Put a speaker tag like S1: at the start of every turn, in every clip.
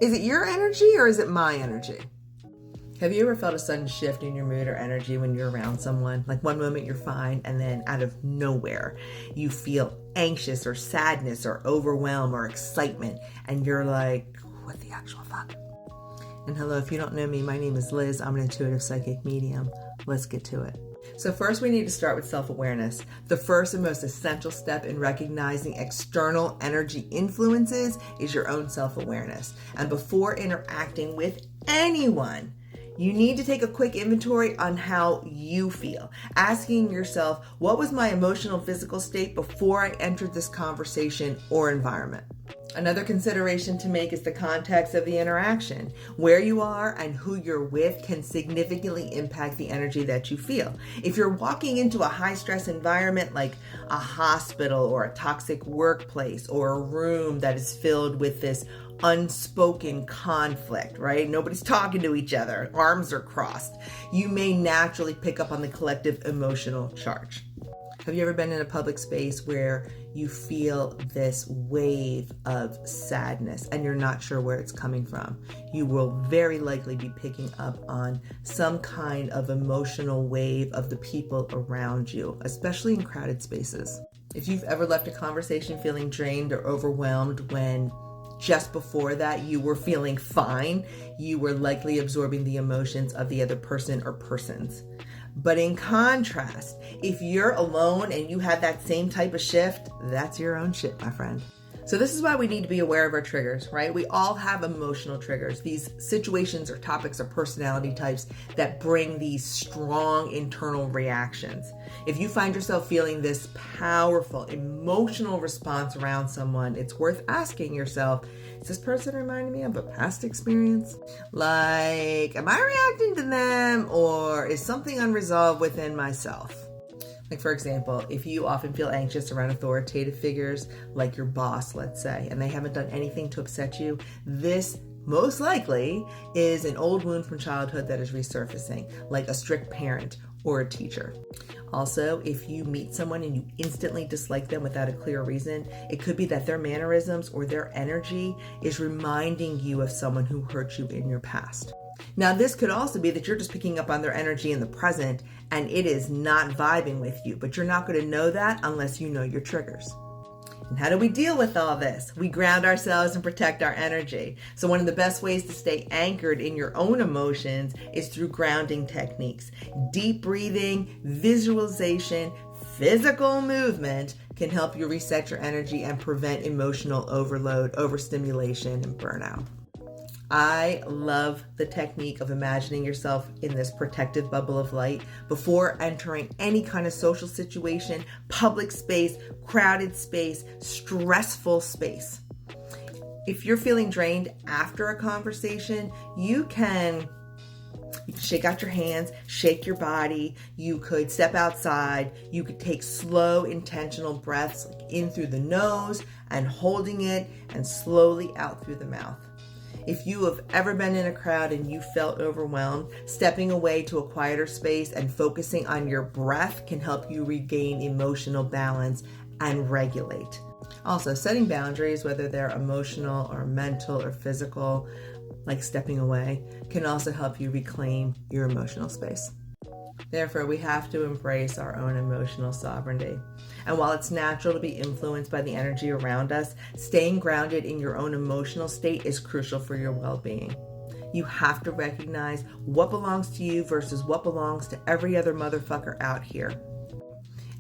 S1: Is it your energy or is it my energy? Have you ever felt a sudden shift in your mood or energy when you're around someone? Like one moment you're fine and then out of nowhere you feel anxious or sadness or overwhelm or excitement and you're like, what the actual fuck? And hello, if you don't know me, my name is Liz. I'm an intuitive psychic medium. Let's get to it. So first we need to start with self-awareness. The first and most essential step in recognizing external energy influences is your own self-awareness. And before interacting with anyone, you need to take a quick inventory on how you feel, asking yourself, what was my emotional, physical state before I entered this conversation or environment? Another consideration to make is the context of the interaction. Where you are and who you're with can significantly impact the energy that you feel. If you're walking into a high-stress environment like a hospital or a toxic workplace or a room that is filled with this unspoken conflict, right? Nobody's talking to each other, arms are crossed. You may naturally pick up on the collective emotional charge. Have you ever been in a public space where you feel this wave of sadness and you're not sure where it's coming from? You will very likely be picking up on some kind of emotional wave of the people around you, especially in crowded spaces. If you've ever left a conversation feeling drained or overwhelmed when just before that you were feeling fine, you were likely absorbing the emotions of the other person or persons. But in contrast, if you're alone and you have that same type of shift, that's your own shit, my friend. So this is why we need to be aware of our triggers, right? We all have emotional triggers. These situations or topics or personality types that bring these strong internal reactions. If you find yourself feeling this powerful emotional response around someone, it's worth asking yourself, is this person reminding me of a past experience? Like, am I reacting to them or is something unresolved within myself? Like, for example, if you often feel anxious around authoritative figures, like your boss, let's say, and they haven't done anything to upset you, this most likely is an old wound from childhood that is resurfacing, like a strict parent or a teacher. Also, if you meet someone and you instantly dislike them without a clear reason, it could be that their mannerisms or their energy is reminding you of someone who hurt you in your past. Now, this could also be that you're just picking up on their energy in the present and it is not vibing with you, but you're not going to know that unless you know your triggers. And how do we deal with all this? We ground ourselves and protect our energy. So one of the best ways to stay anchored in your own emotions is through grounding techniques. Deep breathing, visualization, physical movement can help you reset your energy and prevent emotional overload, overstimulation, and burnout. I love the technique of imagining yourself in this protective bubble of light before entering any kind of social situation, public space, crowded space, stressful space. If you're feeling drained after a conversation, you can shake out your hands, shake your body. You could step outside. You could take slow, intentional breaths in through the nose and holding it and slowly out through the mouth. If you have ever been in a crowd and you felt overwhelmed, stepping away to a quieter space and focusing on your breath can help you regain emotional balance and regulate. Also, setting boundaries, whether they're emotional or mental or physical, like stepping away, can also help you reclaim your emotional space. Therefore, we have to embrace our own emotional sovereignty. And while it's natural to be influenced by the energy around us, staying grounded in your own emotional state is crucial for your well-being. You have to recognize what belongs to you versus what belongs to every other motherfucker out here.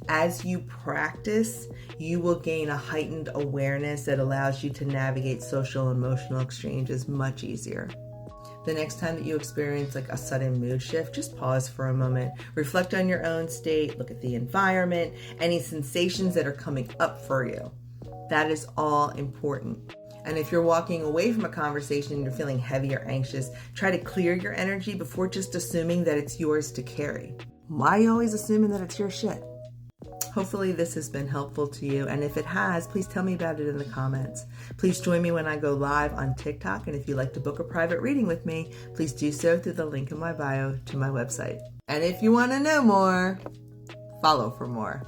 S1: As you practice, you will gain a heightened awareness that allows you to navigate social and emotional exchanges much easier. The next time that you experience like a sudden mood shift, just pause for a moment, reflect on your own state, look at the environment, any sensations that are coming up for you. That is all important. And if you're walking away from a conversation and you're feeling heavy or anxious, try to clear your energy before just assuming that it's yours to carry. Why are you always assuming that it's your shit? Hopefully this has been helpful to you, and if it has, please tell me about it in the comments. Please join me when I go live on TikTok, and if you'd like to book a private reading with me, please do so through the link in my bio to my website. And if you want to know more, follow for more.